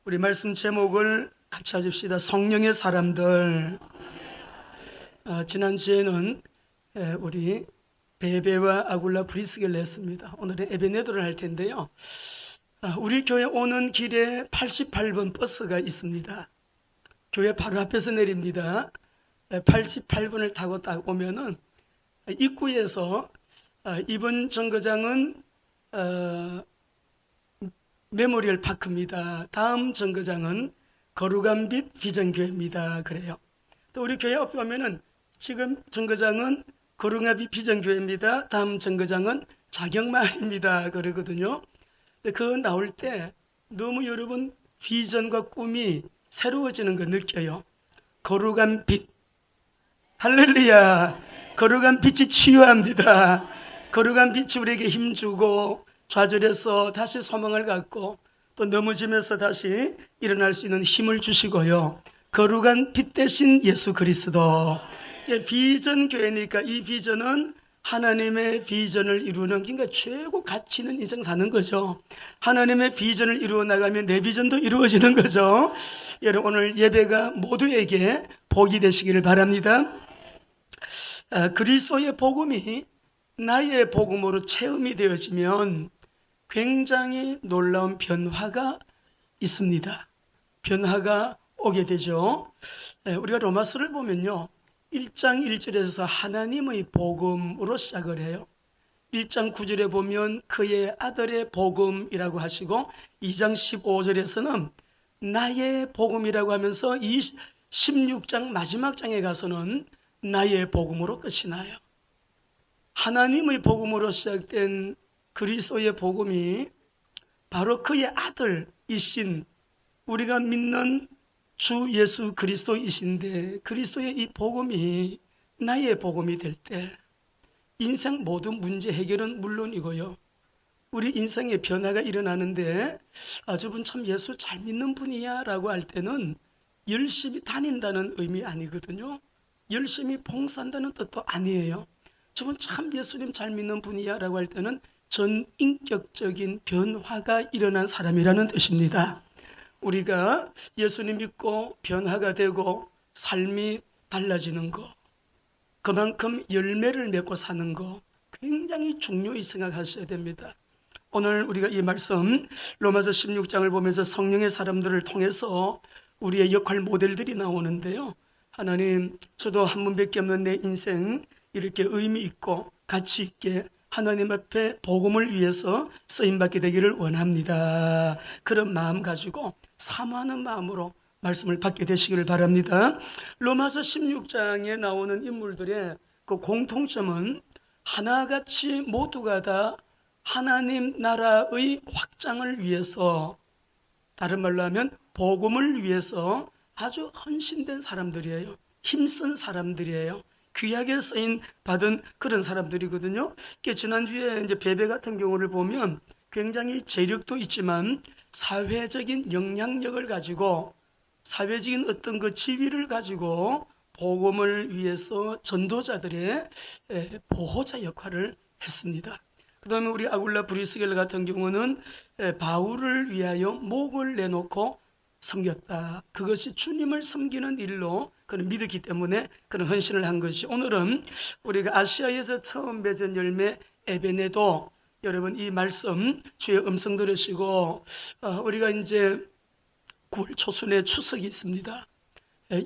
우리 말씀 제목을 같이 하십시다. 성령의 사람들. 지난주에는 우리 베베와 아굴라 브리스겔을 했습니다. 오늘은 에베네도를 할 텐데요. 우리 교회 오는 길에 88번 버스가 있습니다. 교회 바로 앞에서 내립니다. 88번을 타고 딱 오면은 입구에서 이번 정거장은 메모리얼 파크입니다. 다음 정거장은 거룩한 빛 비전교회입니다. 그래요. 또 우리 교회 앞에 오면은 지금 정거장은 거룩한 빛 비전교회입니다. 다음 정거장은 자경마을입니다. 그러거든요. 그거 나올 때 너무 여러분 비전과 꿈이 새로워지는 거 느껴요. 거룩한 빛. 할렐루야. 거룩한 빛이 치유합니다. 거룩한 빛이 우리에게 힘주고 좌절해서 다시 소망을 갖고 또 넘어지면서 다시 일어날 수 있는 힘을 주시고요. 거룩한 빛 대신 예수 그리스도. 비전 교회니까 이 비전은 하나님의 비전을 이루는, 그러니까 최고 가치 있는 인생 사는 거죠. 하나님의 비전을 이루어 나가면 내 비전도 이루어지는 거죠. 여러분 오늘 예배가 모두에게 복이 되시기를 바랍니다. 그리스도의 복음이 나의 복음으로 체험이 되어지면 굉장히 놀라운 변화가 있습니다. 변화가 오게 되죠. 우리가 로마서를 보면요, 1장 1절에서 하나님의 복음으로 시작을 해요. 1장 9절에 보면 그의 아들의 복음이라고 하시고 2장 15절에서는 나의 복음이라고 하면서 이 16장 마지막 장에 가서는 나의 복음으로 끝이 나요. 하나님의 복음으로 시작된 그리스도의 복음이 바로 그의 아들이신 우리가 믿는 주 예수 그리스도이신데, 그리스도의 이 복음이 나의 복음이 될 때 인생 모든 문제 해결은 물론이고요, 우리 인생의 변화가 일어나는데, 저분 참 예수 잘 믿는 분이야 라고 할 때는 열심히 다닌다는 의미 아니거든요. 열심히 봉사한다는 뜻도 아니에요. 저분 참 예수님 잘 믿는 분이야 라고 할 때는 전인격적인 변화가 일어난 사람이라는 뜻입니다. 우리가 예수님 믿고 변화가 되고 삶이 달라지는 거, 그만큼 열매를 맺고 사는 거 굉장히 중요히 생각하셔야 됩니다. 오늘 우리가 이 말씀 로마서 16장을 보면서 성령의 사람들을 통해서 우리의 역할 모델들이 나오는데요, 하나님, 저도 한 번밖에 없는 내 인생 이렇게 의미 있고 가치 있게 하나님 앞에 복음을 위해서 쓰임받게 되기를 원합니다. 그런 마음 가지고 사모하는 마음으로 말씀을 받게 되시기를 바랍니다. 로마서 16장에 나오는 인물들의 그 공통점은 하나같이 모두가 다 하나님 나라의 확장을 위해서, 다른 말로 하면 복음을 위해서 아주 헌신된 사람들이에요. 힘쓴 사람들이에요. 귀하게 쓰임 받은 그런 사람들이거든요. 지난주에 이제 베베 같은 경우를 보면 굉장히 재력도 있지만 사회적인 영향력을 가지고, 사회적인 어떤 그 지위를 가지고 복음을 위해서 전도자들의 보호자 역할을 했습니다. 그 다음에 우리 아굴라 브리스겔 같은 경우는 바울을 위하여 목을 내놓고 섬겼다. 그것이 주님을 섬기는 일로 그는 믿었기 때문에 그런 헌신을 한 것이, 오늘은 우리가 아시아에서 처음 맺은 열매 에베네도, 여러분 이 말씀 주의 음성 들으시고, 우리가 이제 9월 초순에 추석이 있습니다.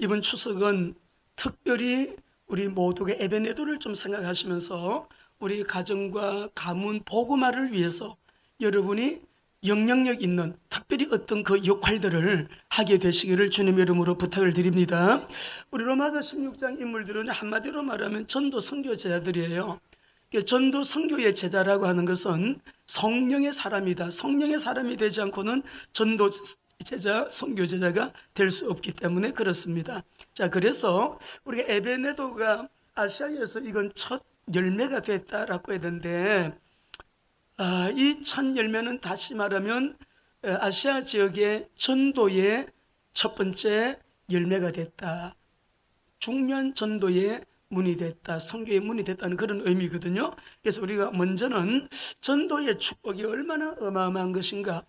이번 추석은 특별히 우리 모두가 에베네도를 좀 생각하시면서 우리 가정과 가문 복음화를 위해서 여러분이 영향력 있는 특별히 어떤 그 역할들을 하게 되시기를 주님의 이름으로 부탁을 드립니다. 우리 로마서 16장 인물들은 한마디로 말하면 전도 선교 제자들이에요. 전도 선교의 제자라고 하는 것은 성령의 사람이다. 성령의 사람이 되지 않고는 전도 제자, 선교 제자가 될 수 없기 때문에 그렇습니다. 자, 그래서 우리가 에베네도가 아시아에서 이건 첫 열매가 됐다라고 했는데, 이 첫 열매는 다시 말하면 아시아 지역의 전도의 첫 번째 열매가 됐다. 중요한 전도의 문이 됐다. 선교의 문이 됐다는 그런 의미거든요. 그래서 우리가 먼저는 전도의 축복이 얼마나 어마어마한 것인가,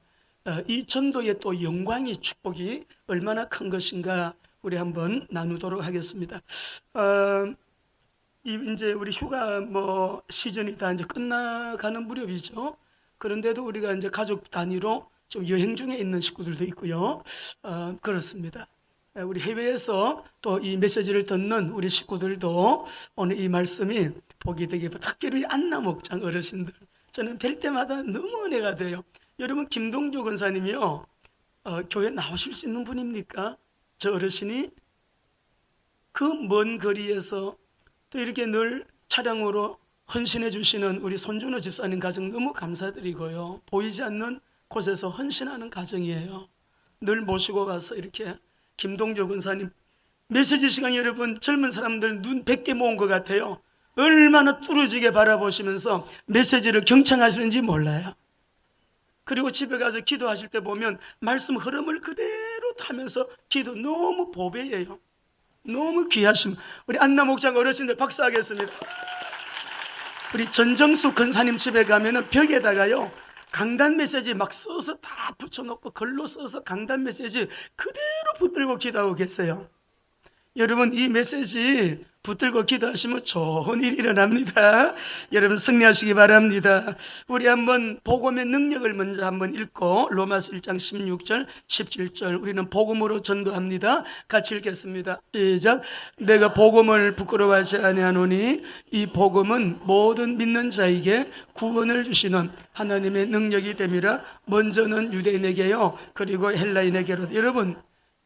이 전도의 또 영광이, 축복이 얼마나 큰 것인가 우리 한번 나누도록 하겠습니다. 이제 우리 휴가 시즌이 다 이제 끝나가는 무렵이죠. 그런데도 우리가 이제 가족 단위로 좀 여행 중에 있는 식구들도 있고요. 그렇습니다. 우리 해외에서 또 이 메시지를 듣는 우리 식구들도 오늘 이 말씀이 복이 되게, 특별히 안나 목장 어르신들, 저는 뵐 때마다 너무 은혜가 돼요. 여러분, 김동조 권사님이요, 교회 나오실 수 있는 분입니까? 저 어르신이 그 먼 거리에서 또 이렇게 늘 차량으로 헌신해 주시는 우리 손준호 집사님 가정 너무 감사드리고요. 보이지 않는 곳에서 헌신하는 가정이에요. 늘 모시고 가서 이렇게 김동조 권사님 메시지 시간, 여러분 젊은 사람들 눈 100개 모은 것 같아요. 얼마나 뚫어지게 바라보시면서 메시지를 경청하시는지 몰라요. 그리고 집에 가서 기도하실 때 보면 말씀 흐름을 그대로 타면서 기도, 너무 보배예요. 너무 귀하심. 우리 안나 목장 어르신들 박수하겠습니다. 우리 전정수 권사님 집에 가면은 벽에다가요, 강단 메시지 막 써서 다 붙여놓고 글로 써서 강단 메시지 그대로 붙들고 기도하고 계세요. 여러분, 이 메시지 붙들고 기도하시면 좋은 일이 일어납니다. 여러분 승리하시기 바랍니다. 우리 한번 복음의 능력을 먼저 한번 읽고, 로마서 1장 16절 17절 우리는 복음으로 전도합니다. 같이 읽겠습니다. 시작. 내가 복음을 부끄러워하지 아니하노니 이 복음은 모든 믿는 자에게 구원을 주시는 하나님의 능력이 됨이라. 먼저는 유대인에게요, 그리고 헬라인에게로. 여러분,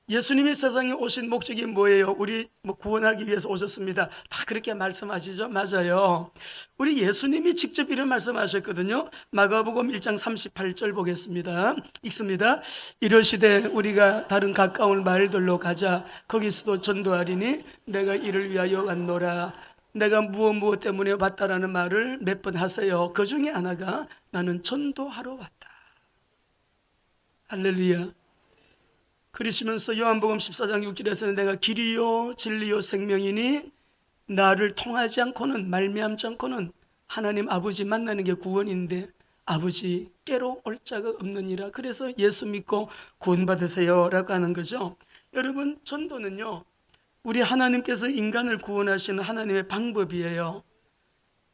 예수님이 세상에 오신 목적이 뭐예요? 우리 구원하기 위해서 오셨습니다. 다 그렇게 말씀하시죠? 맞아요. 우리 예수님이 직접 이런 말씀하셨거든요. 마가복음 1장 38절 보겠습니다. 읽습니다. 이러시되 우리가 다른 가까운 마을들로 가자. 거기서도 전도하리니 내가 이를 위하여 왔노라. 내가 무엇 때문에 왔다라는 말을 몇 번 하세요. 그 중에 하나가 나는 전도하러 왔다. 할렐루야. 그러시면서 요한복음 14장 6절에서는 내가 길이요 진리요 생명이니 나를 통하지 않고는, 말미암지 않고는 하나님 아버지 만나는 게 구원인데 아버지께로 올 자가 없느니라. 그래서 예수 믿고 구원받으세요 라고 하는 거죠. 여러분, 전도는요, 우리 하나님께서 인간을 구원하시는 하나님의 방법이에요.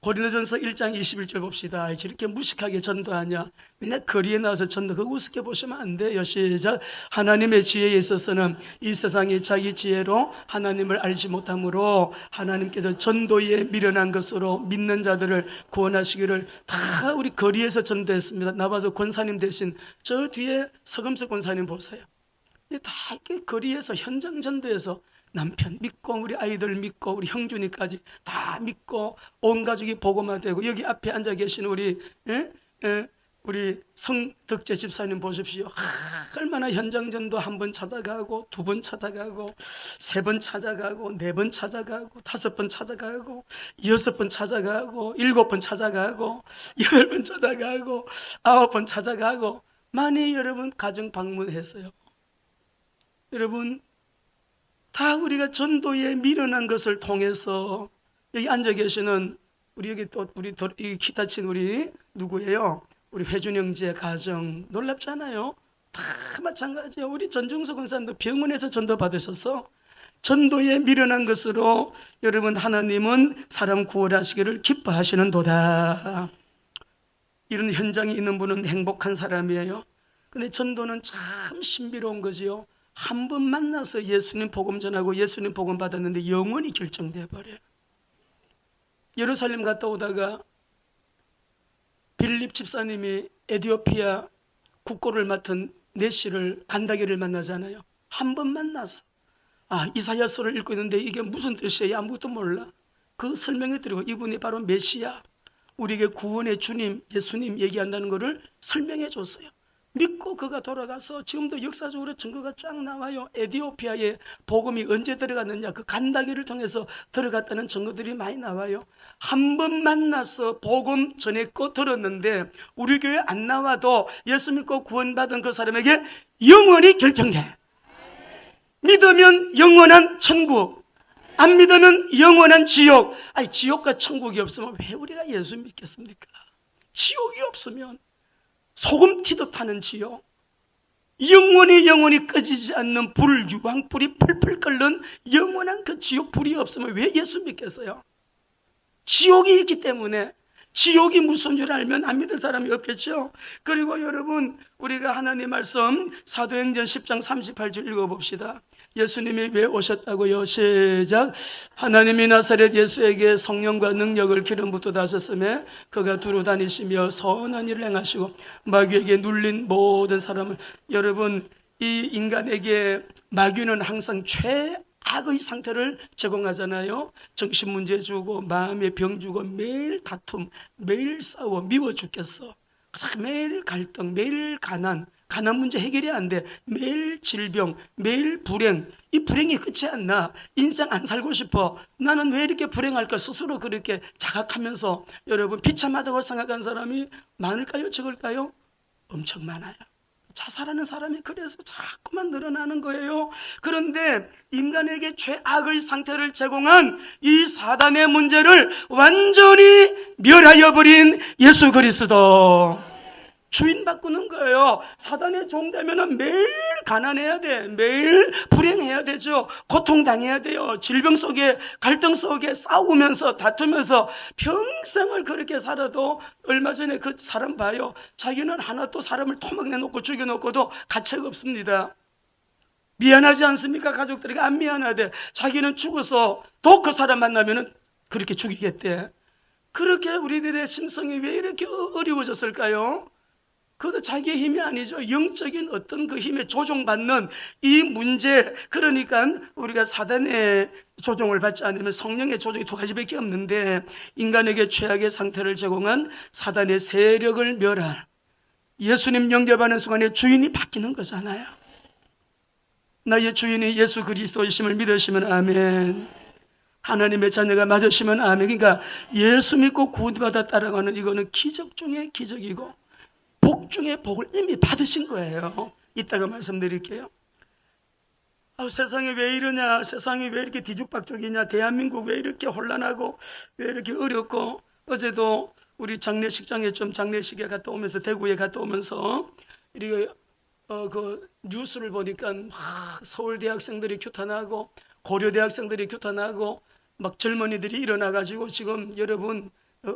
고린도전서 1장 21절 봅시다. 저렇게 무식하게 전도하냐? 맨날 거리에 나와서 전도, 그거 우습게 보시면 안 돼요. 시작. 하나님의 지혜에 있어서는 이 세상의 자기 지혜로 하나님을 알지 못하므로 하나님께서 전도에 미련한 것으로 믿는 자들을 구원하시기를 다 우리 거리에서 전도했습니다. 나와서 권사님 대신 저 뒤에 서금석 권사님 보세요. 다 이렇게 거리에서 현장 전도해서 남편 믿고, 우리 아이들 믿고, 우리 형준이까지 다 믿고, 온 가족이 복음화되고, 여기 앞에 앉아 계신 우리 성덕재 집사님 보십시오. 얼마나 현장 전도 한 번 찾아가고, 두 번 찾아가고, 세 번 찾아가고, 네 번 찾아가고, 다섯 번 찾아가고, 여섯 번 찾아가고, 일곱 번 찾아가고, 여덟 번 찾아가고, 아홉 번 찾아가고, 많이 여러분 가정 방문했어요. 여러분, 다 우리가 전도에 미련한 것을 통해서, 여기 앉아 계시는 우리 여기 또 우리 기타 친 우리 누구예요? 우리 회준 형제 가정 놀랍잖아요. 다 마찬가지예요. 우리 전중석 권사님도 병원에서 전도 받으셔서 전도에 미련한 것으로 여러분 하나님은 사람 구원하시기를 기뻐하시는도다. 이런 현장에 있는 분은 행복한 사람이에요. 근데 전도는 참 신비로운 거지요. 한 번 만나서 예수님 복음 전하고 예수님 복음 받았는데 영원히 결정돼 버려요. 예루살렘 갔다 오다가 빌립 집사님이 에티오피아 국고를 맡은 네시를, 간다기를 만나잖아요. 한 번 만나서 이사야서를 읽고 있는데 이게 무슨 뜻이에요? 아무것도 몰라. 그 설명해 드리고, 이분이 바로 메시아, 우리에게 구원의 주님 예수님 얘기한다는 것을 설명해 줬어요. 믿고 그가 돌아가서 지금도 역사적으로 증거가 쫙 나와요. 에티오피아에 복음이 언제 들어갔느냐, 그 간다기를 통해서 들어갔다는 증거들이 많이 나와요. 한 번 만나서 복음 전했고 들었는데 우리 교회 안 나와도 예수 믿고 구원받은 그 사람에게 영원히 결정돼. 믿으면 영원한 천국, 안 믿으면 영원한 지옥. 지옥과 천국이 없으면 왜 우리가 예수 믿겠습니까? 지옥이 없으면 소금 튀듯 하는 지옥, 영원히 꺼지지 않는 불, 유황불이 풀풀 끓는 영원한 그 지옥 불이 없으면 왜 예수 믿겠어요? 지옥이 있기 때문에. 지옥이 무슨 줄 알면 안 믿을 사람이 없겠죠. 그리고 여러분, 우리가 하나님 말씀 사도행전 10장 38절 읽어봅시다. 예수님이 왜 오셨다고요? 시작. 하나님이 나사렛 예수에게 성령과 능력을 기름 붓듯 하셨음에 그가 두루 다니시며 선한 일을 행하시고 마귀에게 눌린 모든 사람을. 여러분, 이 인간에게 마귀는 항상 악의 상태를 제공하잖아요. 정신문제 주고 마음의 병 주고 매일 다툼, 매일 싸워, 미워 죽겠어. 매일 갈등, 매일 가난 문제 해결이 안 돼. 매일 질병, 매일 불행. 이 불행이 끝이 안 나. 인생 안 살고 싶어. 나는 왜 이렇게 불행할까? 스스로 그렇게 자각하면서. 여러분, 비참하다고 생각한 사람이 많을까요? 적을까요? 엄청 많아요. 자살하는 사람이 그래서 자꾸만 늘어나는 거예요. 그런데 인간에게 죄악의 상태를 제공한 이 사단의 문제를 완전히 멸하여 버린 예수 그리스도, 주인 바꾸는 거예요. 사단의 종 되면은 매일 가난해야 돼. 매일 불행해야 되죠. 고통당해야 돼요. 질병 속에, 갈등 속에 싸우면서 다투면서 평생을 그렇게 살아도, 얼마 전에 그 사람 봐요. 자기는 하나 또 사람을 토막내놓고 죽여놓고도 가책 없습니다. 미안하지 않습니까? 가족들에게 안 미안하대. 자기는 죽어서 또 그 사람 만나면은 그렇게 죽이겠대. 그렇게 우리들의 심성이 왜 이렇게 어려워졌을까요? 그것도 자기의 힘이 아니죠. 영적인 어떤 그 힘에 조종받는 이 문제. 그러니까 우리가 사단의 조종을 받지 않으면 성령의 조종이 두 가지밖에 없는데, 인간에게 최악의 상태를 제공한 사단의 세력을 멸할, 예수님 영접하는 순간에 주인이 바뀌는 거잖아요. 나의 주인이 예수 그리스도이심을 믿으시면 아멘. 하나님의 자녀가 맞으시면 아멘. 그러니까 예수 믿고 구원받아 따라가는 이거는 기적 중에 기적이고 복 중에 복을 이미 받으신 거예요. 이따가 말씀드릴게요. 세상이 왜 이러냐, 세상이 왜 이렇게 뒤죽박죽이냐, 대한민국 왜 이렇게 혼란하고 왜 이렇게 어렵고. 어제도 우리 장례식장에 장례식에 갔다 오면서, 대구에 갔다 오면서 이렇게 그 뉴스를 보니까 막 서울대 학생들이 규탄하고 고려대 학생들이 규탄하고 막 젊은이들이 일어나가지고 지금 여러분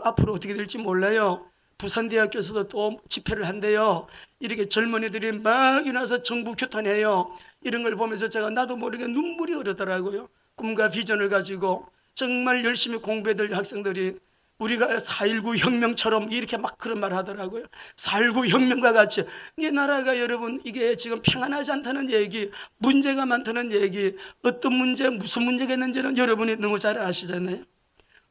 앞으로 어떻게 될지 몰라요. 부산대학교에서도 또 집회를 한대요. 이렇게 젊은이들이 막 일어나서 정부 규탄해요. 이런 걸 보면서 제가 나도 모르게 눈물이 흐르더라고요. 꿈과 비전을 가지고 정말 열심히 공부해야 될 학생들이 우리가 4.19 혁명처럼 이렇게 막 그런 말 하더라고요. 4.19 혁명과 같이. 이 나라가 여러분 이게 지금 평안하지 않다는 얘기, 문제가 많다는 얘기, 어떤 문제, 무슨 문제가 있는지는 여러분이 너무 잘 아시잖아요.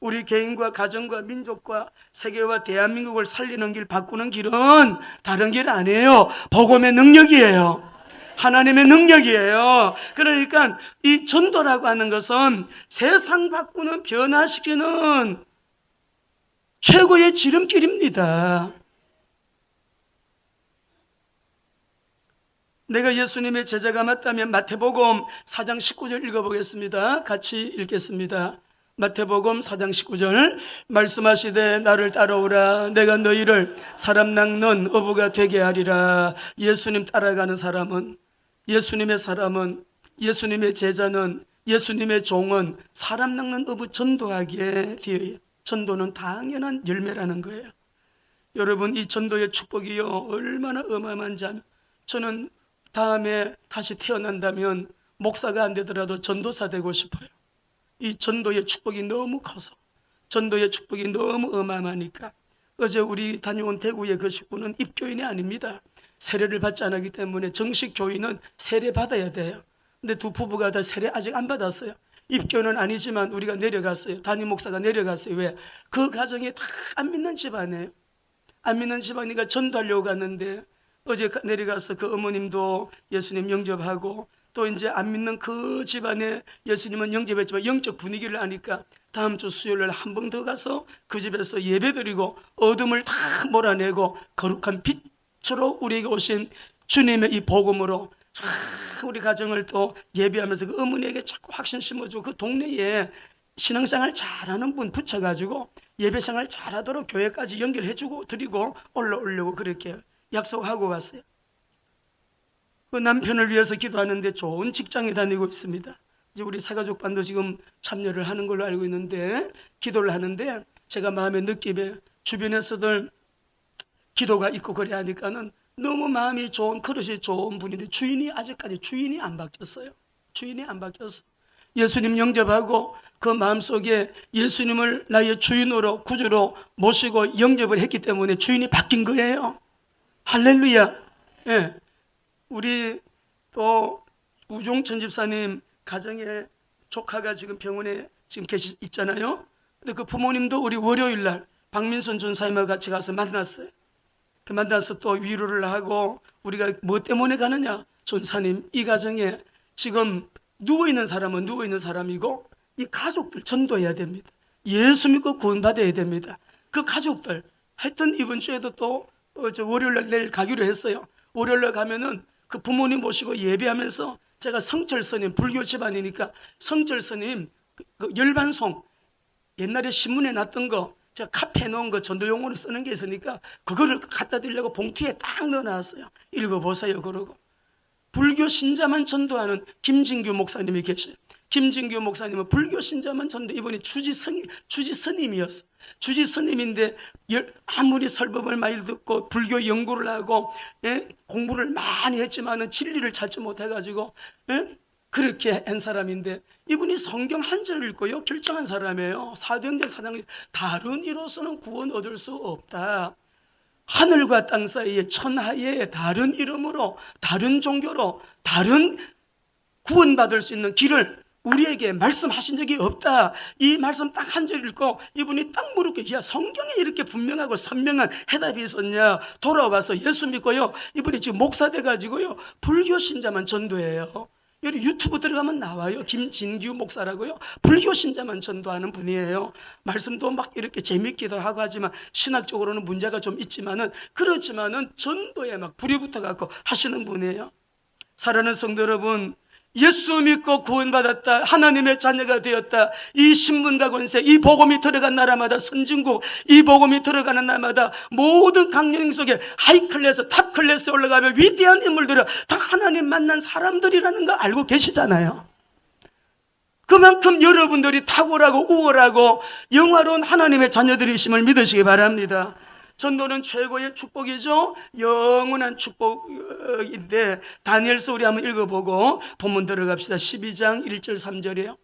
우리 개인과 가정과 민족과 세계와 대한민국을 살리는 길, 바꾸는 길은 다른 길 아니에요. 복음의 능력이에요. 하나님의 능력이에요. 그러니까 이 전도라고 하는 것은 세상 바꾸는, 변화시키는 최고의 지름길입니다. 내가 예수님의 제자가 맞다면 마태복음 4장 19절 읽어보겠습니다. 같이 읽겠습니다. 마태복음 4장 19절 말씀하시되 나를 따라오라 내가 너희를 사람 낚는 어부가 되게 하리라. 예수님 따라가는 사람은, 예수님의 사람은, 예수님의 제자는, 예수님의 종은 사람 낚는 어부 전도하기에 되어요. 전도는 당연한 열매라는 거예요. 여러분, 이 전도의 축복이요 얼마나 어마어마한지 아면, 저는 다음에 다시 태어난다면 목사가 안 되더라도 전도사 되고 싶어요. 이 전도의 축복이 너무 커서, 전도의 축복이 너무 어마어마하니까. 어제 우리 다녀온 대구의 그 식구는 입교인이 아닙니다. 세례를 받지 않았기 때문에 정식 교인은 세례 받아야 돼요. 근데 두 부부가 다 세례 아직 안 받았어요. 입교는 아니지만 우리가 내려갔어요. 담임 목사가 내려갔어요. 왜? 그 가정이 다 안 믿는 집안이에요. 안 믿는 집안이니까 전도하려고 갔는데, 어제 내려가서 그 어머님도 예수님 영접하고, 또 이제 안 믿는 그 집안에 예수님은 영접했지만 영적 분위기를 아니까 다음 주 수요일날 한 번 더 가서 그 집에서 예배드리고 어둠을 다 몰아내고 거룩한 빛으로 우리에게 오신 주님의 이 복음으로 우리 가정을 또 예배하면서 그 어머니에게 자꾸 확신 심어주고, 그 동네에 신앙생활 잘하는 분 붙여가지고 예배생활 잘하도록 교회까지 연결해주고 드리고 올라오려고 그렇게 약속하고 왔어요. 그 남편을 위해서 기도하는데 좋은 직장에 다니고 있습니다. 이제 우리 새가족반도 지금 참여를 하는 걸로 알고 있는데, 기도를 하는데 제가 마음에 느낌에 주변에서들 기도가 있고 그래 하니까는 너무 마음이 좋은, 그릇이 좋은 분인데 아직까지 주인이 안 바뀌었어요. 주인이 안 바뀌었어. 예수님 영접하고 그 마음속에 예수님을 나의 주인으로, 구주로 모시고 영접을 했기 때문에 주인이 바뀐 거예요. 할렐루야. 예. 우리 또 우종천 집사님 가정에 조카가 지금 병원에 지금 있잖아요. 근데 그 부모님도 우리 월요일 날 박민선 전사님과 같이 가서 만났어요. 그 만나서 또 위로를 하고, 우리가 뭐 때문에 가느냐? 전사님, 이 가정에 지금 누워있는 사람은 누워있는 사람이고, 이 가족들 전도해야 됩니다. 예수 믿고 구원받아야 됩니다. 그 가족들, 하여튼 이번 주에도 또 월요일날 내일 가기로 했어요. 월요일날 가면은 그 부모님 모시고 예배하면서 제가 성철 스님, 불교 집안이니까 성철 스님 그 열반송, 옛날에 신문에 났던 거 제가 카페에 놓은 거 전도용어로 쓰는 게 있으니까 그거를 갖다 드리려고 봉투에 딱 넣어놨어요. 읽어보세요. 그러고 불교 신자만 전도하는 김진규 목사님이 계셔요. 김진규 목사님은 불교 신자만 전도, 이분이 주지스님이었어. 주지스님인데 아무리 설법을 많이 듣고 불교 연구를 하고, 예? 공부를 많이 했지만은 진리를 찾지 못해가지고, 예? 그렇게 한 사람인데, 이분이 성경 한 절 읽고요 결정한 사람이에요. 사도행전 4장, 다른 이로서는 구원 얻을 수 없다. 하늘과 땅 사이에 천하에 다른 이름으로, 다른 종교로, 다른 구원받을 수 있는 길을 우리에게 말씀하신 적이 없다. 이 말씀 딱 한 절 읽고 이분이 딱 물었게, 야, 성경에 이렇게 분명하고 선명한 해답이 있었냐? 돌아와서 예수 믿고요, 이분이 지금 목사 돼가지고요 불교 신자만 전도해요. 여기 유튜브 들어가면 나와요. 김진규 목사라고요. 불교 신자만 전도하는 분이에요. 말씀도 막 이렇게 재밌기도 하고 하지만 신학적으로는 문제가 좀 있지만은, 그렇지만은 전도에 막 불이 붙어갖고 하시는 분이에요. 사랑하는 성도 여러분, 예수 믿고 구원받았다, 하나님의 자녀가 되었다, 이 신분과 권세, 이 복음이 들어간 나라마다, 선진국 이 복음이 들어가는 나라마다 모든 강령 속에 하이클래스, 탑클래스에 올라가면 위대한 인물들은 다 하나님 만난 사람들이라는 거 알고 계시잖아요. 그만큼 여러분들이 탁월하고 우월하고 영화로운 하나님의 자녀들이심을 믿으시기 바랍니다. 전도는 최고의 축복이죠. 영원한 축복인데, 다니엘서 우리 한번 읽어보고 본문 들어갑시다. 12장 1절 3절이에요.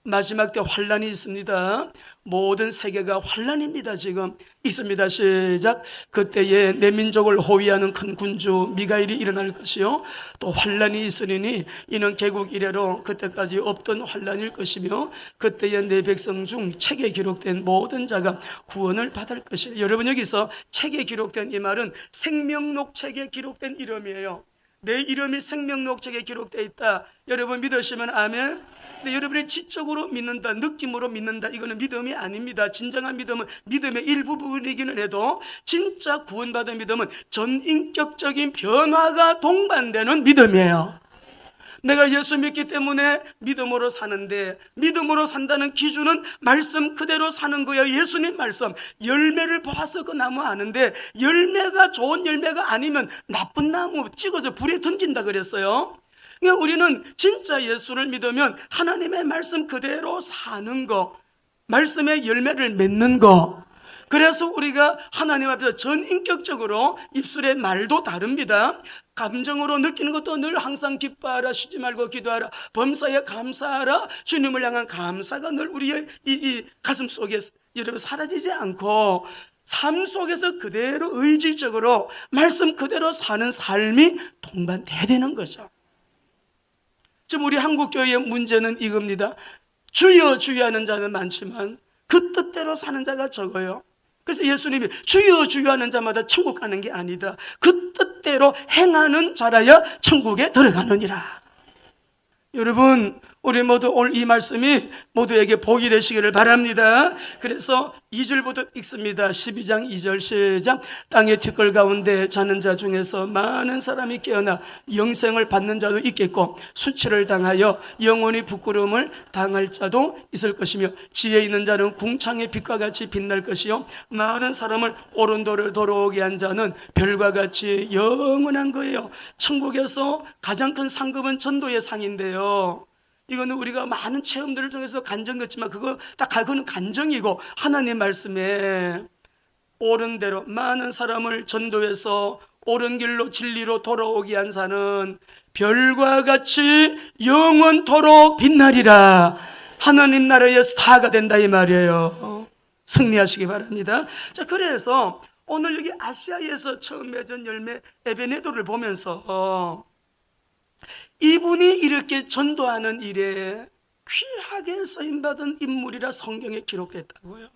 마지막 때 환란이 있습니다. 모든 세계가 환란입니다. 지금 있습니다. 시작. 그때에 내 민족을 호위하는 큰 군주 미가엘이 일어날 것이요, 또 환란이 있으리니 이는 개국 이래로 그때까지 없던 환란일 것이며, 그때에 내 백성 중 책에 기록된 모든 자가 구원을 받을 것이에요. 여러분, 여기서 책에 기록된 이 말은 생명록 책에 기록된 이름이에요. 내 이름이 생명록 책에 기록되어 있다. 여러분 믿으시면 아멘. 근데 여러분이 지적으로 믿는다, 느낌으로 믿는다, 이거는 믿음이 아닙니다. 진정한 믿음은 믿음의 일부분이기는 해도, 진짜 구원받은 믿음은 전인격적인 변화가 동반되는 믿음이에요. 내가 예수 믿기 때문에 믿음으로 사는데, 믿음으로 산다는 기준은 말씀 그대로 사는 거예요. 예수님 말씀, 열매를 봐서 그 나무 아는데, 열매가 좋은 열매가 아니면 나쁜 나무 찍어서 불에 던진다 그랬어요. 그러니까 우리는 진짜 예수를 믿으면 하나님의 말씀 그대로 사는 거, 말씀의 열매를 맺는 거. 그래서 우리가 하나님 앞에서 전인격적으로, 입술의 말도 다릅니다. 감정으로 느끼는 것도 늘 항상 기뻐하라, 쉬지 말고 기도하라, 범사에 감사하라, 주님을 향한 감사가 늘 우리의 이 가슴 속에 여러분 사라지지 않고, 삶 속에서 그대로 의지적으로 말씀 그대로 사는 삶이 동반돼야 되는 거죠. 지금 우리 한국교회의 문제는 이겁니다. 주여 주여 하는 자는 많지만 그 뜻대로 사는 자가 적어요. 그래서 예수님이 주여 주여 하는 자마다 천국 가는 게 아니다, 그 뜻대로 행하는 자라야 천국에 들어가느니라. 여러분, 우리 모두 오늘 이 말씀이 모두에게 복이 되시기를 바랍니다. 그래서 2절부터 읽습니다. 12장 2절 시작. 땅의 티끌 가운데 자는 자 중에서 많은 사람이 깨어나 영생을 받는 자도 있겠고 수치를 당하여 영원히 부끄러움을 당할 자도 있을 것이며 지혜 있는 자는 궁창의 빛과 같이 빛날 것이요 많은 사람을 옳은 도를 돌아오게 한 자는 별과 같이 영원한 거예요. 천국에서 가장 큰 상급은 전도의 상인데요, 이거는 우리가 많은 체험들을 통해서 간증했지만 그거는 간증이고 하나님 말씀에 옳은 대로 많은 사람을 전도해서 옳은 길로 진리로 돌아오게 한 자는 별과 같이 영원토록 빛나리라. 하나님 나라의 스타가 된다 이 말이에요. 승리하시기 바랍니다. 자, 그래서 오늘 여기 아시아에서 처음 맺은 열매 에베네도를 보면서 이분이 이렇게 전도하는 일에 귀하게 쓰임받은 인물이라 성경에 기록됐다고요.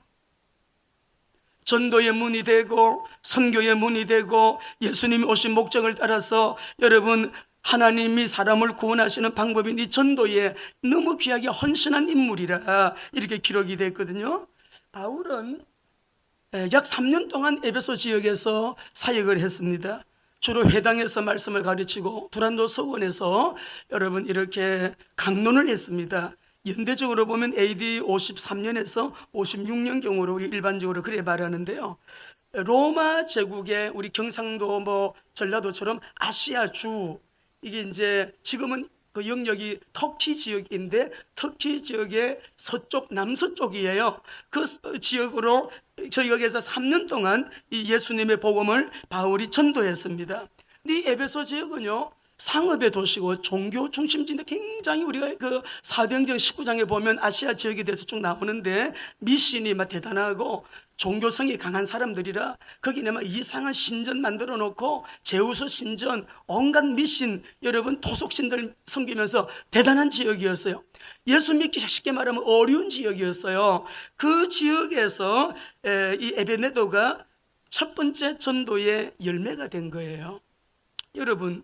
전도의 문이 되고 선교의 문이 되고 예수님이 오신 목적을 따라서 여러분 하나님이 사람을 구원하시는 방법인 이 전도에 너무 귀하게 헌신한 인물이라 이렇게 기록이 됐거든요. 바울은 약 3년 동안 에베소 지역에서 사역을 했습니다. 주로 회당에서 말씀을 가르치고 두란노 서원에서 여러분 이렇게 강론을 했습니다. 연대적으로 보면 AD 53년에서 56년경으로 일반적으로 그래 말하는데요, 로마 제국의 우리 경상도 전라도처럼 아시아주, 이게 이제 지금은 그 영역이 터키 지역인데 터키 지역의 서쪽 남서쪽이에요. 그 지역으로 저역에서 3년 동안 이 예수님의 복음을 바울이 전도했습니다. 근데 이 에베소 지역은요 상업의 도시고 종교 중심지인데 굉장히 우리가 그 사도행전 19장에 보면 아시아 지역에 대해서 쭉 나오는데 미신이 막 대단하고 종교성이 강한 사람들이라 거기에 막 이상한 신전 만들어 놓고 제우스 신전 온갖 미신 여러분 토속신들 섬기면서 대단한 지역이었어요. 예수 믿기 쉽게 말하면 어려운 지역이었어요. 그 지역에서 이 에베네도가 첫 번째 전도의 열매가 된 거예요. 여러분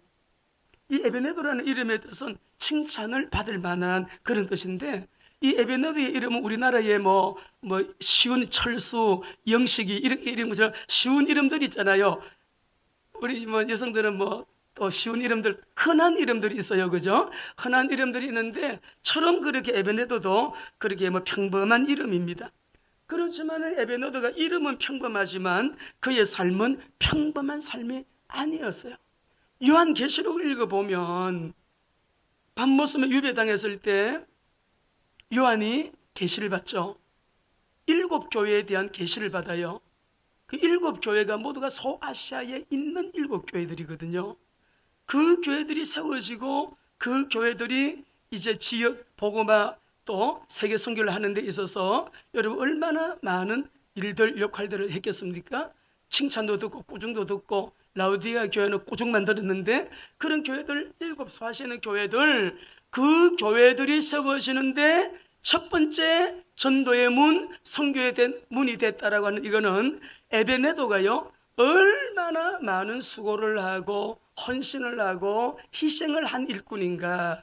이 에베네도라는 이름의 뜻은 칭찬을 받을 만한 그런 뜻인데 이 에베네도의 이름은 우리나라에 쉬운 철수, 영식이 이렇게 이름처럼 쉬운 이름들 있잖아요. 우리 여성들은 또 쉬운 이름들, 흔한 이름들이 있어요, 그죠? 흔한 이름들이 있는데 처럼 그렇게 에베네도도 그렇게 평범한 이름입니다. 그렇지만 에베네도가 이름은 평범하지만 그의 삶은 평범한 삶이 아니었어요. 요한계시록을 읽어보면 밤모섬에 유배당했을 때 요한이 계시를 받죠. 7 교회에 대한 계시를 받아요. 그 7 교회가 모두가 소아시아에 있는 7 교회들이거든요. 그 교회들이 세워지고 그 교회들이 이제 지역 복음화 또 세계 선교를 하는 데 있어서 여러분 얼마나 많은 일들 역할들을 했겠습니까? 칭찬도 듣고 꾸중도 듣고 라우디아 교회는 꾸중만 들었는데 그런 교회들 7 소아시아는 교회들 그 교회들이 세워지는데 첫 번째 전도의 문, 선교의 문이 됐다라고 하는 이거는 에베네도가요 얼마나 많은 수고를 하고 헌신을 하고 희생을 한 일꾼인가.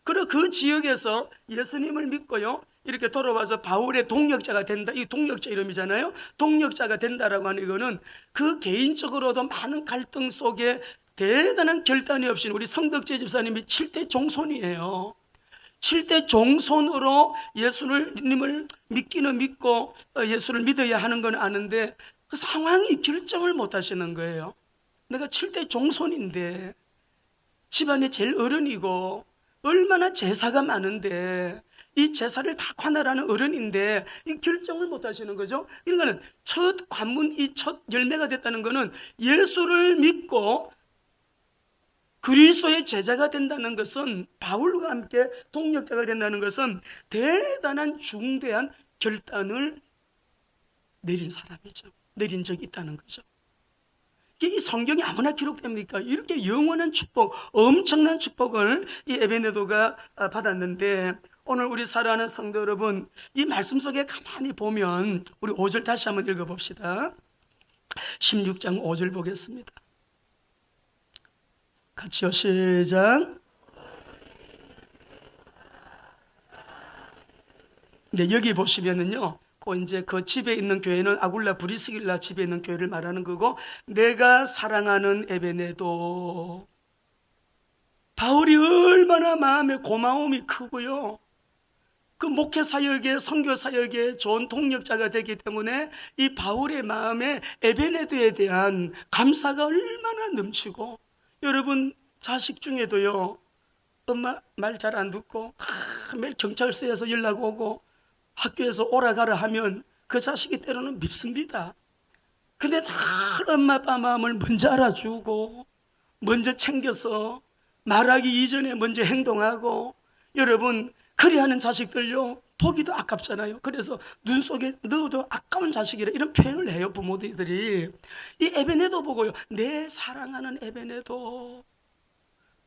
그리고 그 지역에서 예수님을 믿고요 이렇게 돌아와서 바울의 동역자가 된다. 이 동역자 이름이잖아요. 동역자가 된다라고 하는 이거는 그 개인적으로도 많은 갈등 속에 대단한 결단이 없이 우리 성덕재 집사님이 7대 종손이에요. 7대 종손으로 예수님을 믿기는 믿고 예수를 믿어야 하는 건 아는데 그 상황이 결정을 못 하시는 거예요. 내가 7대 종손인데 집안에 제일 어른이고 얼마나 제사가 많은데 이 제사를 다 관할하는 어른인데 이 결정을 못 하시는 거죠. 그러니까 첫 관문, 이 첫 열매가 됐다는 것은 예수를 믿고 그리스도의 제자가 된다는 것은, 바울과 함께 동역자가 된다는 것은 대단한 중대한 결단을 내린 사람이죠. 내린 적이 있다는 거죠. 이 성경이 아무나 기록됩니까? 이렇게 영원한 축복, 엄청난 축복을 이 에베네도가 받았는데, 오늘 우리 사랑하는 성도 여러분, 이 말씀 속에 가만히 보면 우리 5절 다시 한번 읽어봅시다. 16장 5절 보겠습니다. 같이요, 시작. 이제 여기 보시면은요, 이제 그 집에 있는 교회는 아굴라 브리스길라 집에 있는 교회를 말하는 거고, 내가 사랑하는 에베네도, 바울이 얼마나 마음에 고마움이 크고요. 그 목회 사역에, 선교 사역에 좋은 동력자가 되기 때문에 이 바울의 마음에 에베네도에 대한 감사가 얼마나 넘치고, 여러분 자식 중에도요, 엄마 말 잘 안 듣고 매일 경찰서에서 연락 오고 학교에서 오라 가라 하면 그 자식이 때로는 밉습니다. 근데 다 엄마 아빠 마음을 먼저 알아주고 먼저 챙겨서 말하기 이전에 먼저 행동하고, 여러분 그리하는 자식들요, 보기도 아깝잖아요. 그래서 눈 속에 넣어도 아까운 자식이라 이런 표현을 해요, 부모들이. 이 에베네도 보고요, 내 사랑하는 에베네도,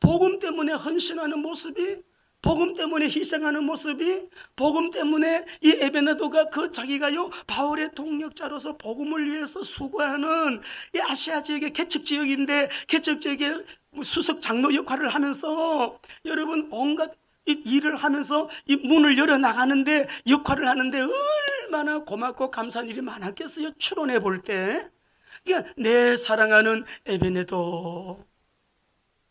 복음 때문에 헌신하는 모습이, 복음 때문에 희생하는 모습이, 복음 때문에 이 에베네도가 그 자기가요 바울의 동력자로서 복음을 위해서 수고하는 이 아시아 지역의 개척 지역인데 개척 지역의 수석 장로 역할을 하면서, 여러분 온갖 이 일을 하면서 이 문을 열어 나가는데 역할을 하는데 얼마나 고맙고 감사한 일이 많았겠어요. 추론해 볼 때. 그러니까 내 사랑하는 에베네도,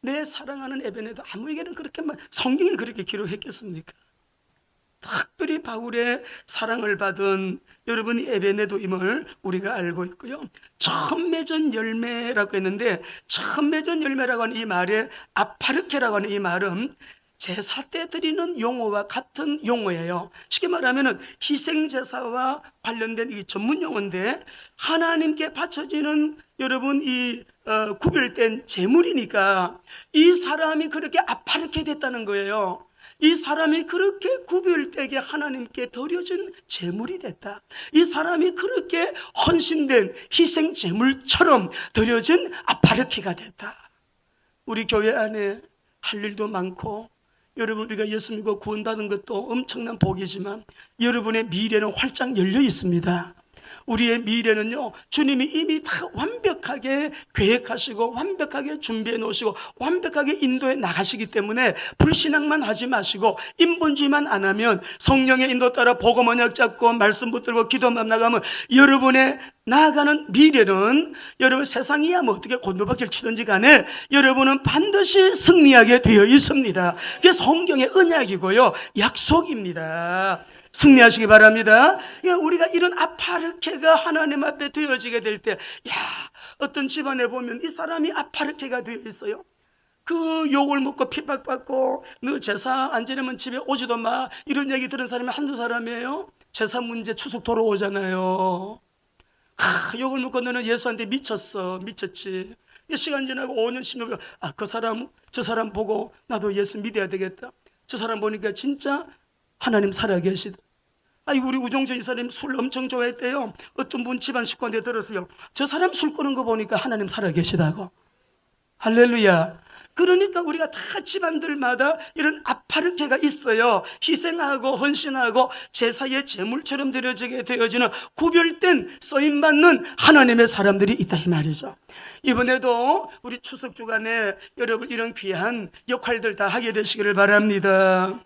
내 사랑하는 에베네도, 아무에게는 그렇게 성경에 그렇게 기록했겠습니까? 특별히 바울의 사랑을 받은 여러분이 에베네도임을 우리가 알고 있고요. 처음 맺은 열매라고 했는데, 처음 맺은 열매라고 하는 이 말에 아파르케라고 하는 이 말은 제사 때 드리는 용어와 같은 용어예요. 쉽게 말하면 희생제사와 관련된 이 전문 용어인데, 하나님께 바쳐지는 여러분 이 구별된 제물이니까 이 사람이 그렇게 아파르게 됐다는 거예요. 이 사람이 그렇게 구별되게 하나님께 드려진 제물이 됐다. 이 사람이 그렇게 헌신된 희생 제물처럼 드려진 아파르케가 됐다. 우리 교회 안에 할 일도 많고, 여러분 우리가 예수 믿고 구원받은 것도 엄청난 복이지만 여러분의 미래는 활짝 열려 있습니다. 우리의 미래는요, 주님이 이미 다 완벽하게 계획하시고 완벽하게 준비해 놓으시고 완벽하게 인도해 나가시기 때문에 불신앙만 하지 마시고 인본주의만 안 하면, 성령의 인도 따라 복음 언약 잡고 말씀 붙들고 기도만 나가면 여러분의 나아가는 미래는, 여러분 세상이야 뭐 어떻게 곤두박질 치든지 간에 여러분은 반드시 승리하게 되어 있습니다. 그게 성경의 언약이고요, 약속입니다. 승리하시기 바랍니다. 우리가 이런 아파르케가 하나님 앞에 되어지게 될 때, 어떤 집안에 보면 이 사람이 아파르케가 되어 있어요. 그 욕을 먹고 핍박받고 너 제사 안 지내면 집에 오지도 마, 이런 얘기 들은 사람이 한두 사람이에요. 제사 문제 추석 돌아오잖아요. 욕을 먹고 너는 예수한테 미쳤지. 시간 지나고 5년 10년, 저 사람 보고 나도 예수 믿어야 되겠다. 저 사람 보니까 진짜 하나님 살아계시다. 우리 우종철 이 사람이 술 엄청 좋아했대요. 어떤 분 집안 식구한테 들었어요. 저 사람 술 끄는 거 보니까 하나님 살아계시다고. 할렐루야. 그러니까 우리가 다 집안들마다 이런 아파르케가 있어요. 희생하고 헌신하고 제사의 제물처럼 드려지게 되어지는 구별된 쓰임받는 하나님의 사람들이 있다 이 말이죠. 이번에도 우리 추석 주간에 여러분 이런 귀한 역할들 다 하게 되시기를 바랍니다.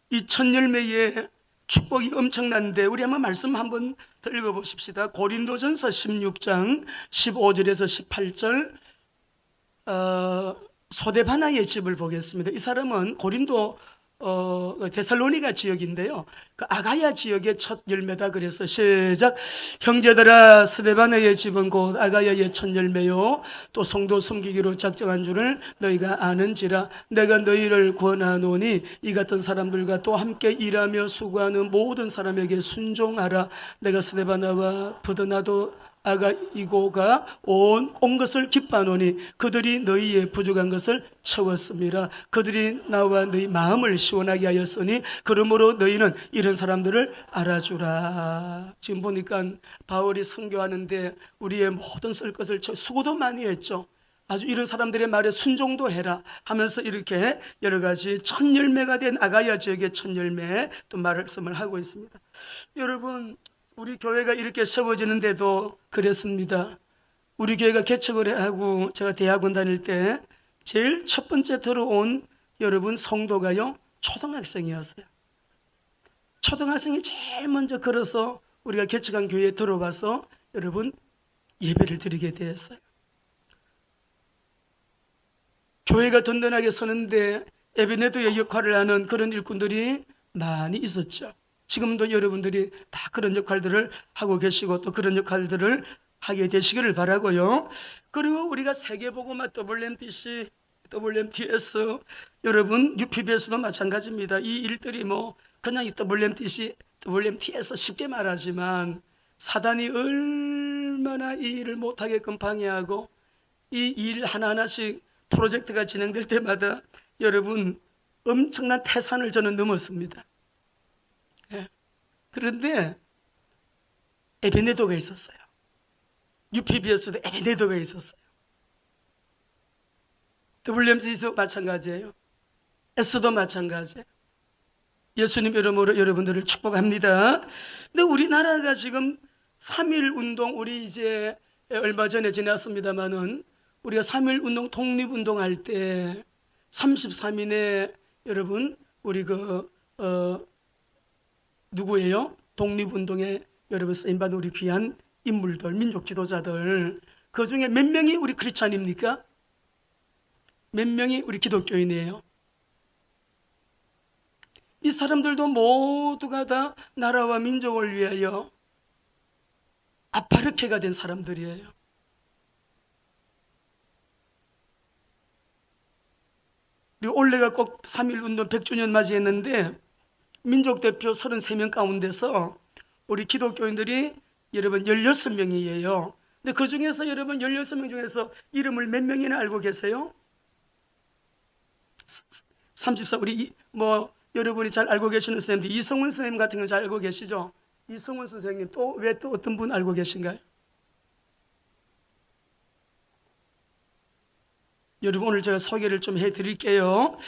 이 첫 열매의 축복이 엄청난데 우리 한번 말씀 한번 더 읽어보십시다. 고린도전서 16장 15절에서 18절, 소데바나의 집을 보겠습니다. 이 사람은 고린도 데살로니가 지역인데요, 그 아가야 지역의 첫 열매다. 그래서 시작. 형제들아, 스데바나의 집은 곧 아가야의 첫 열매요 또 성도 섬기기로 작정한 줄을 너희가 아는지라. 내가 너희를 권하노니 이 같은 사람들과 또 함께 일하며 수고하는 모든 사람에게 순종하라. 내가 스데바나와 부드나도 아가이고가 온 것을 기뻐하노니 그들이 너희의 부족한 것을 채웠습니다. 그들이 나와 너희 마음을 시원하게 하였으니 그러므로 너희는 이런 사람들을 알아주라. 지금 보니까 바울이 선교하는데 우리의 모든 쓸 것을 수고도 많이 했죠. 아주 이런 사람들의 말에 순종도 해라 하면서 이렇게 여러 가지 첫 열매가 된 아가야 지역의 첫 열매 또 말씀을 하고 있습니다. 여러분, 우리 교회가 이렇게 세워지는데도 그랬습니다. 우리 교회가 개척을 하고 제가 대학원 다닐 때 제일 첫 번째 들어온 여러분 성도가요, 초등학생이었어요. 초등학생이 제일 먼저 걸어서 우리가 개척한 교회에 들어와서 여러분 예배를 드리게 되었어요. 교회가 든든하게 서는데 에베네도의 역할을 하는 그런 일꾼들이 많이 있었죠. 지금도 여러분들이 다 그런 역할들을 하고 계시고 또 그런 역할들을 하게 되시기를 바라고요. 그리고 우리가 세계복음화 WMTC, WMTS, 여러분 UPBS도 마찬가지입니다. 이 일들이 그냥 이 WMTC, WMTS 쉽게 말하지만 사단이 얼마나 이 일을 못하게끔 방해하고 이 일 하나하나씩 프로젝트가 진행될 때마다 여러분 엄청난 태산을 저는 넘었습니다. 예. 그런데 에베네도가 있었어요. UPBS도 에베네도가 있었어요. WMC도 마찬가지예요. S도 마찬가지예요. 예수님 이름으로 여러분들을 축복합니다. 근데 우리나라가 지금 3.1 운동, 우리 이제 얼마 전에 지났습니다만은 우리가 3.1 운동, 독립운동 할 때 33인의 여러분, 우리 누구예요? 독립운동에 여러분 쓰임받은 우리 귀한 인물들, 민족 지도자들, 그 중에 몇 명이 우리 크리스찬입니까? 몇 명이 우리 기독교인이에요? 이 사람들도 모두가 다 나라와 민족을 위하여 아파르케가 된 사람들이에요. 그리고 올해가 꼭 3.1 운동 100주년 맞이했는데 민족대표 33명 가운데서 우리 기독교인들이 여러분 16명이에요. 근데 그 중에서 여러분 16명 중에서 이름을 몇 명이나 알고 계세요? 34, 우리 여러분이 잘 알고 계시는 선생님들, 이성훈 선생님 같은 건 잘 알고 계시죠? 이성훈 선생님 또 어떤 분 알고 계신가요? 여러분 오늘 제가 소개를 좀 해드릴게요.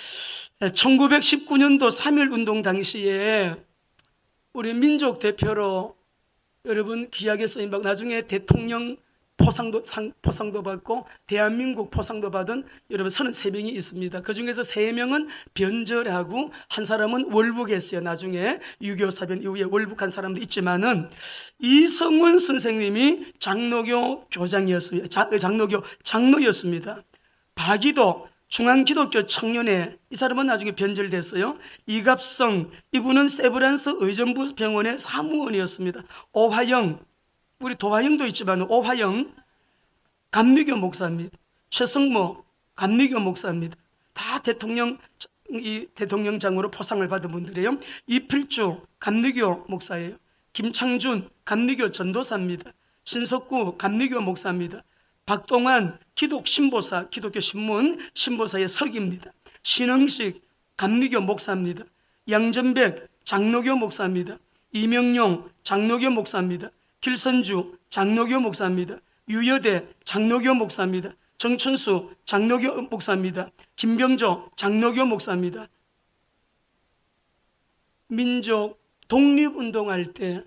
1919년도 3.1 운동 당시에 우리 민족 대표로 여러분 귀하게 쓰임받고 나중에 대통령 포상도 받고 대한민국 포상도 받은 여러분 33명이 있습니다. 그 중에서 3명은 변절하고 한 사람은 월북했어요. 나중에 6.25 사변 이후에 월북한 사람도 있지만은 이성훈 선생님이 장로교 교장이었습니다. 장로였습니다. 박이도 중앙기독교 청년회, 이 사람은 나중에 변절됐어요. 이갑성, 이분은 세브란스 의정부 병원의 사무원이었습니다. 오화영, 우리 도화영도 있지만 오화영 감리교 목사입니다. 최성모 감리교 목사입니다. 다 대통령장으로 포상을 받은 분들이에요. 이필주 감리교 목사예요. 김창준 감리교 전도사입니다. 신석구 감리교 목사입니다. 박동환 기독신보사, 기독교 신문 신보사의 석입니다. 신흥식 감리교 목사입니다. 양전백 장로교 목사입니다. 이명용 장로교 목사입니다. 길선주 장로교 목사입니다. 유여대 장로교 목사입니다. 정춘수 장로교 목사입니다. 김병조 장로교 목사입니다. 민족 독립운동할 때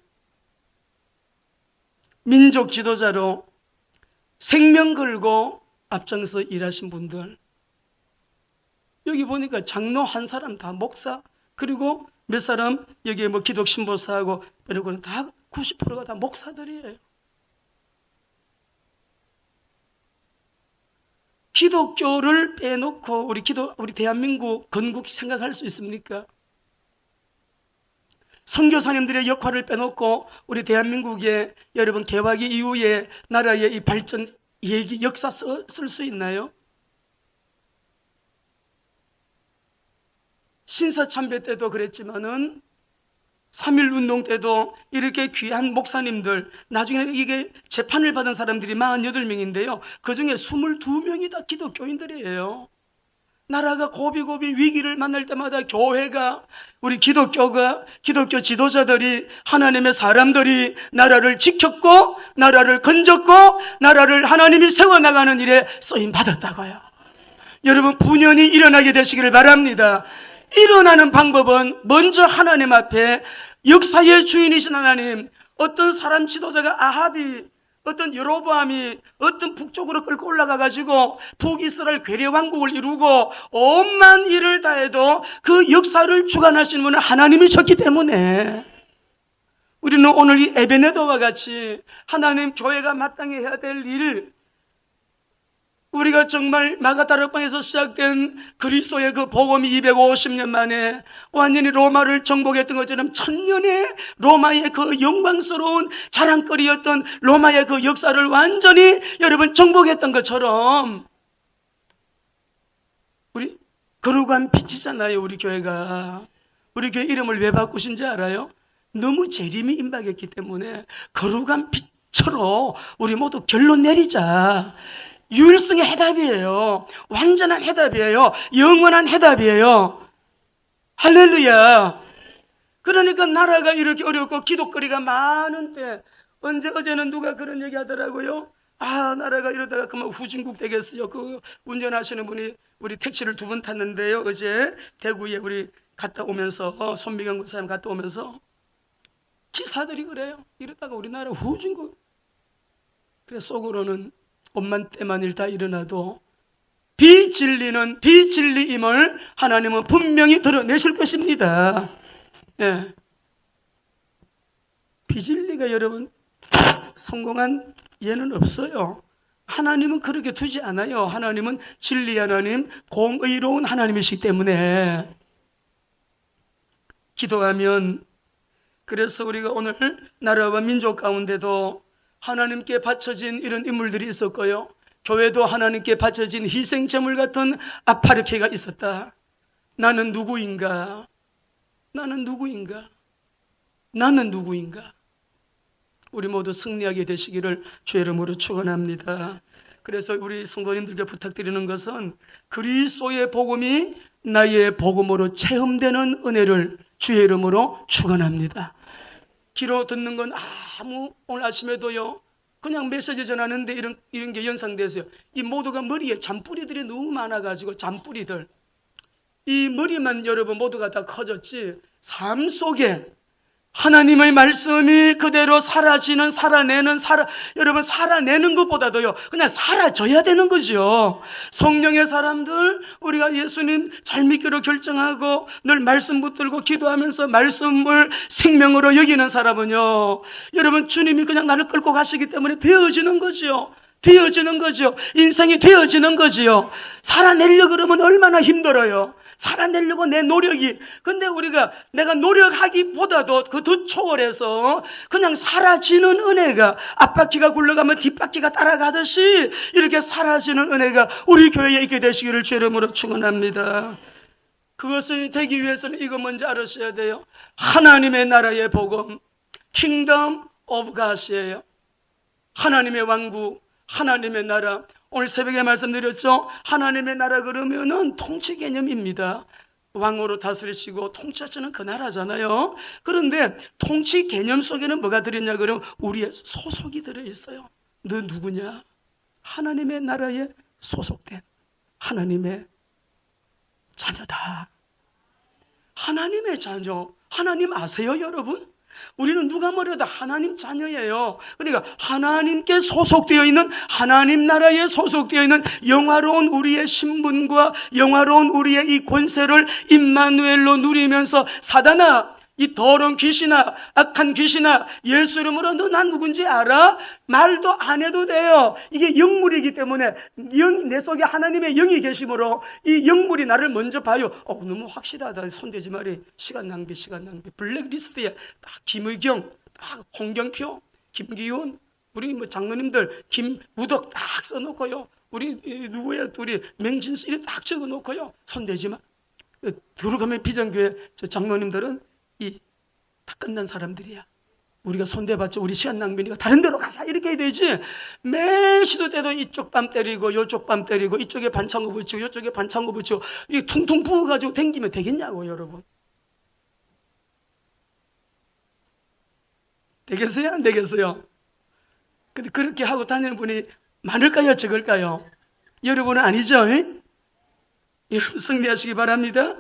민족 지도자로 생명 걸고 앞장서 일하신 분들, 여기 보니까 장로 한 사람 다 목사, 그리고 몇 사람 여기에 기독 신보사하고 그리고 다 90%가 다 목사들이에요. 기독교를 빼놓고 우리 대한민국 건국 생각할 수 있습니까? 선교사님들의 역할을 빼놓고 우리 대한민국의 여러분 개화기 이후에 나라의 이 발전 얘기 역사 쓸 수 있나요? 신사참배 때도 그랬지만은 3.1 운동 때도 이렇게 귀한 목사님들, 나중에는 이게 재판을 받은 사람들이 48명인데요. 그 중에 22명이 다 기독교인들이에요. 나라가 고비고비 위기를 만날 때마다 교회가, 우리 기독교 지도자들이, 하나님의 사람들이 나라를 지켰고, 나라를 건졌고, 나라를 하나님이 세워나가는 일에 쓰임받았다고요. 여러분, 분연히 일어나게 되시기를 바랍니다. 일어나는 방법은 먼저 하나님 앞에 역사의 주인이신 하나님, 어떤 사람 지도자가 아합이 어떤 여로보암이 어떤 북쪽으로 끌고 올라가가지고 북이스라엘 괴뢰왕국을 이루고 온만 일을 다해도 그 역사를 주관하시는 분은 하나님이셨기 때문에 우리는 오늘 이 에베네도와 같이 하나님 교회가 마땅히 해야 될 일, 우리가 정말 마가다락방에서 시작된 그리스도의 그 복음이 250년 만에 완전히 로마를 정복했던 것처럼 천년의 로마의 그 영광스러운 자랑거리였던 로마의 그 역사를 완전히 여러분 정복했던 것처럼 우리 거룩한 빛이잖아요. 우리 교회가. 우리 교회 이름을 왜 바꾸신지 알아요? 너무 재림이 임박했기 때문에 거룩한 빛으로 우리 모두 결론 내리자. 유일성의 해답이에요. 완전한 해답이에요. 영원한 해답이에요. 할렐루야. 그러니까 나라가 이렇게 어렵고 기독거리가 많은데 어제는 누가 그런 얘기 하더라고요. 나라가 이러다가 그만 후진국 되겠어요. 그 운전하시는 분이 우리 택시를 2번 탔는데요. 어제 대구에 우리 갔다 오면서 손미경 목사님 갔다 오면서 기사들이 그래요. 이러다가 우리나라 후진국. 그래서 속으로는 엄만 때만 일 다 일어나도 비진리임을 하나님은 분명히 드러내실 것입니다. 예. 비진리가 여러분 성공한 예는 없어요. 하나님은 그렇게 두지 않아요. 하나님은 진리 하나님, 공의로운 하나님이시기 때문에 기도하면, 그래서 우리가 오늘 나라와 민족 가운데도 하나님께 바쳐진 이런 인물들이 있었고요. 교회도 하나님께 바쳐진 희생제물 같은 아파르케가 있었다. 나는 누구인가? 나는 누구인가? 나는 누구인가? 우리 모두 승리하게 되시기를 주의 이름으로 축원합니다. 그래서 우리 성도님들께 부탁드리는 것은 그리스도의 복음이 나의 복음으로 체험되는 은혜를 주의 이름으로 축원합니다. 귀로 듣는 건 오늘 아침에도요, 그냥 메시지 전하는데 이런 게 연상되세요. 이 모두가 머리에 잔뿌리들이 너무 많아가지고, 잔뿌리들. 이 머리만 여러분 모두가 다 커졌지, 삶 속에 하나님의 말씀이 그대로 여러분 살아내는 것보다도요, 그냥 사라져야 되는 거죠. 성령의 사람들, 우리가 예수님 잘 믿기로 결정하고 늘 말씀 붙들고 기도하면서 말씀을 생명으로 여기는 사람은요, 여러분 주님이 그냥 나를 끌고 가시기 때문에 되어지는 거죠. 인생이 되어지는 거지요. 살아내려고 그러면 얼마나 힘들어요. 살아내려고 내 노력이. 근데 내가 노력하기보다도 그 더 초월해서 그냥 사라지는 은혜가, 앞바퀴가 굴러가면 뒷바퀴가 따라가듯이 이렇게 사라지는 은혜가 우리 교회에 있게 되시기를 주의 이름으로 축원합니다. 그것이 되기 위해서는 이거 먼저 알으셔야 돼요. 하나님의 나라의 복음, Kingdom of God이에요. 하나님의 왕국, 하나님의 나라. 오늘 새벽에 말씀드렸죠. 하나님의 나라 그러면은 통치 개념입니다. 왕으로 다스리시고 통치하시는 그 나라잖아요. 그런데 통치 개념 속에는 뭐가 들어있냐 그러면 우리의 소속이 들어있어요. 너 누구냐? 하나님의 나라에 소속된 하나님의 자녀다. 하나님의 자녀. 하나님 아세요, 여러분? 우리는 누가 뭐래도 하나님 자녀예요. 그러니까 하나님께 소속되어 있는, 하나님 나라에 소속되어 있는 영화로운 우리의 신분과 영화로운 우리의 이 권세를 임마누엘로 누리면서, 사단아, 이 더러운 귀신아, 악한 귀신아, 예수 이름으로 너 난 누군지 알아? 말도 안 해도 돼요. 이게 영물이기 때문에, 내 속에 하나님의 영이 계심으로 이 영물이 나를 먼저 봐요. 너무 확실하다. 손대지 말이. 시간 낭비. 블랙리스트에 딱 김의경, 딱 홍경표, 김기훈, 우리 장로님들 김무덕 딱 써놓고요. 우리 누구야, 둘이 맹진수 이렇게 딱 적어놓고요. 손대지 마. 들어가면 비전교회 장로님들은 다 끝난 사람들이야. 우리가 손대봤자 우리 시간 낭비니까 다른 데로 가자 이렇게 해야 되지. 매 시도 때도 이쪽 뺨 때리고 이쪽 뺨 때리고 이쪽에 반창고 붙이고 이쪽에 반창고 붙이고 이게 퉁퉁 부어가지고 댕기면 되겠냐고 여러분. 되겠어요? 안 되겠어요? 근데 그렇게 하고 다니는 분이 많을까요? 적을까요? 여러분은 아니죠? 여러분 승리하시기 바랍니다.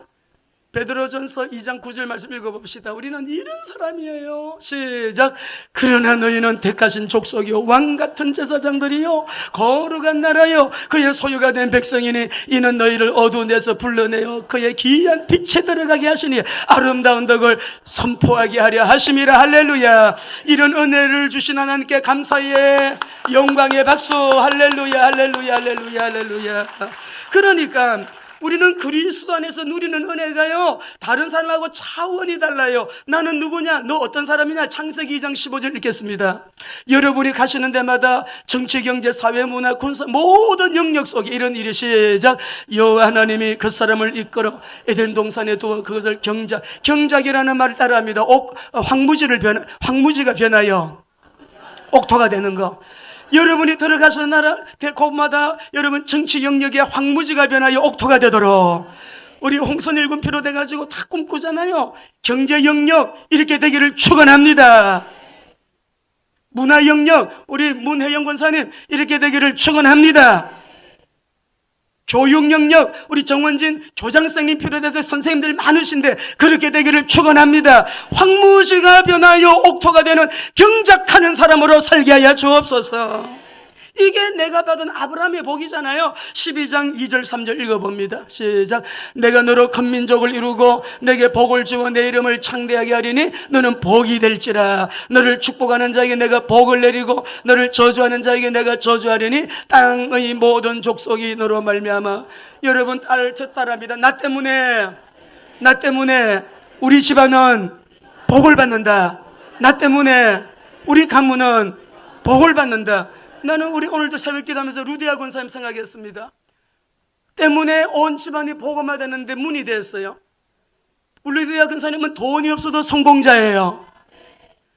베드로전서 2장 9절 말씀 읽어봅시다. 우리는 이런 사람이에요. 시작. 그러나 너희는 택하신 족속이요 왕같은 제사장들이요 거룩한 나라요 그의 소유가 된 백성이니 이는 너희를 어두운 데서 불러내어 그의 기이한 빛에 들어가게 하시니 아름다운 덕을 선포하게 하려 하심이라. 할렐루야. 이런 은혜를 주신 하나님께 감사의 영광의 박수. 할렐루야 할렐루야 할렐루야 할렐루야. 그러니까 우리는 그리스도 안에서 누리는 은혜가요 다른 사람하고 차원이 달라요. 나는 누구냐? 너 어떤 사람이냐? 창세기 2장 15절 읽겠습니다. 여러분이 가시는 데마다 정치, 경제, 사회, 문화, 군사 모든 영역 속에 이런 일이 시작. 여호와 하나님이 그 사람을 이끌어 에덴 동산에 두어 그것을 경작이라는 말을 따라합니다. 황무지가 변하여 옥토가 되는 거. 여러분이 들어가시는 나라 곳마다 여러분 정치 영역에 황무지가 변하여 옥토가 되도록 우리 홍선일 군 비롯해가지고 다 꿈꾸잖아요. 경제 영역 이렇게 되기를 축원합니다. 문화 영역 우리 문혜영 권사님 이렇게 되기를 축원합니다. 교육 영역 우리 정원진 교장선생님 비롯해서 선생님들 많으신데 그렇게 되기를 축원합니다. 황무지가 변하여 옥토가 되는 경작하는 사람으로 살게 하여 주옵소서. 이게 내가 받은 아브라함의 복이잖아요. 12장 2절 3절 읽어봅니다. 시작. 내가 너로 큰 민족을 이루고 내게 복을 주어 내 이름을 창대하게 하리니 너는 복이 될지라. 너를 축복하는 자에게 내가 복을 내리고 너를 저주하는 자에게 내가 저주하리니 땅의 모든 족속이 너로 말미암아. 여러분 따라합니다. 나 때문에 우리 집안은 복을 받는다. 나 때문에 우리 가문은 복을 받는다. 나는 우리 오늘도 새벽 기도하면서 루디아 권사님 생각했습니다. 때문에 온 집안이 복음화 되는데 문이 됐어요. 우리 루디아 권사님은 돈이 없어도 성공자예요.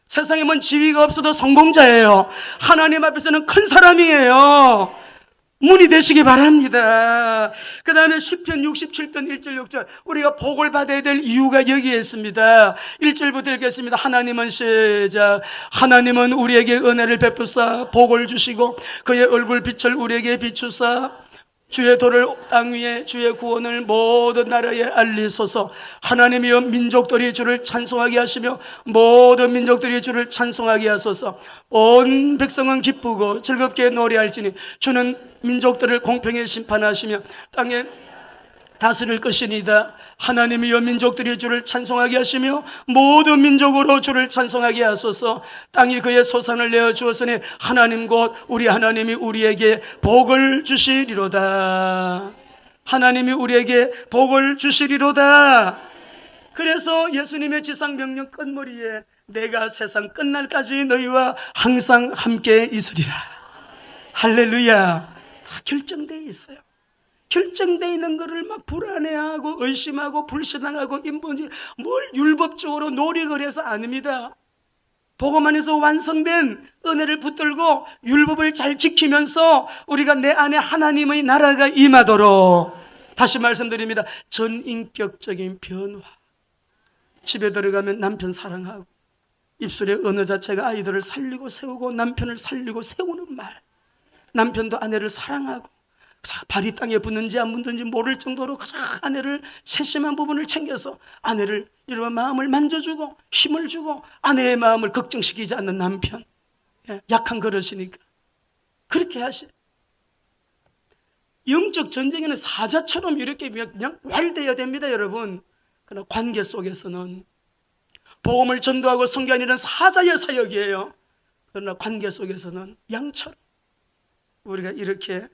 세상에 뭔 지위가 없어도 성공자예요. 하나님 앞에서는 큰 사람이에요. 문이 되시기 바랍니다. 그 다음에 시편 67편 1절 6절 우리가 복을 받아야 될 이유가 여기에 있습니다. 1절부터 읽겠습니다. 하나님은 시작. 하나님은 우리에게 은혜를 베푸사 복을 주시고 그의 얼굴 빛을 우리에게 비추사 주의 도를 땅 위에 주의 구원을 모든 나라에 알리소서. 하나님이여 민족들이 주를 찬송하게 하시며 모든 민족들이 주를 찬송하게 하소서. 온 백성은 기쁘고 즐겁게 노래할지니 주는 민족들을 공평히 심판하시며 땅에 다스릴 것이니이다. 하나님이여 민족들이 주를 찬송하게 하시며 모든 민족으로 주를 찬송하게 하소서. 땅이 그의 소산을 내어 주었으니 하나님 곧 우리 하나님이 우리에게 복을 주시리로다. 하나님이 우리에게 복을 주시리로다. 그래서 예수님의 지상명령 끝머리에 내가 세상 끝날까지 너희와 항상 함께 있으리라. 할렐루야. 다 결정되어 있어요. 결정되어 있는 것을 막 불안해하고 의심하고 불신앙하고 인본주의 뭘 율법적으로 노력을 해서 아닙니다. 복음 안에서 완성된 은혜를 붙들고 율법을 잘 지키면서 우리가 내 안에 하나님의 나라가 임하도록 다시 말씀드립니다. 전인격적인 변화. 집에 들어가면 남편 사랑하고 입술의 언어 자체가 아이들을 살리고 세우고 남편을 살리고 세우는 말. 남편도 아내를 사랑하고 발이 땅에 붙는지 안 붙는지 모를 정도로 가장 아내를 세심한 부분을 챙겨서 아내를 이런 마음을 만져주고 힘을 주고 아내의 마음을 걱정시키지 않는 남편. 약한 그릇이니까 그렇게 하시. 영적 전쟁에는 사자처럼 이렇게 그냥 활되어야 됩니다, 여러분. 그러나 관계 속에서는 복음을 전도하고 선교하는 사자의 사역이에요. 그러나 관계 속에서는 양처럼 우리가 이렇게.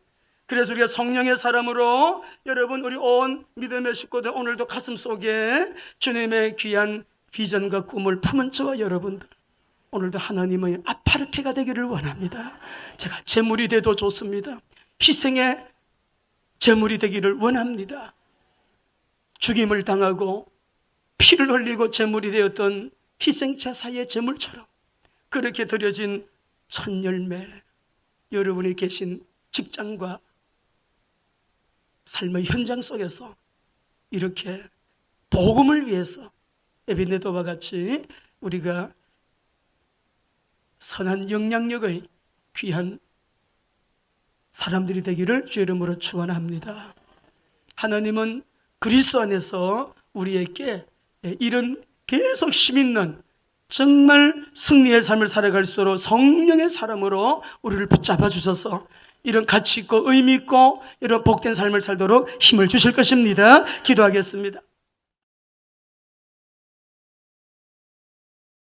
그래서 우리가 성령의 사람으로 여러분 우리 온 믿음의 식구들 오늘도 가슴 속에 주님의 귀한 비전과 꿈을 품은 저와 여러분들 오늘도 하나님의 아파르케가 되기를 원합니다. 제가 제물이 돼도 좋습니다. 희생의 제물이 되기를 원합니다. 죽임을 당하고 피를 흘리고 제물이 되었던 희생제사의 제물처럼 그렇게 드려진 첫 열매, 여러분이 계신 직장과 삶의 현장 속에서 이렇게 복음을 위해서 에베네도와 같이 우리가 선한 영향력의 귀한 사람들이 되기를 주 이름으로 축원합니다. 하나님은 그리스도 안에서 우리에게 이런 계속 힘있는 정말 승리의 삶을 살아갈수록 성령의 사람으로 우리를 붙잡아 주셔서 이런 가치 있고 의미 있고 이런 복된 삶을 살도록 힘을 주실 것입니다. 기도하겠습니다.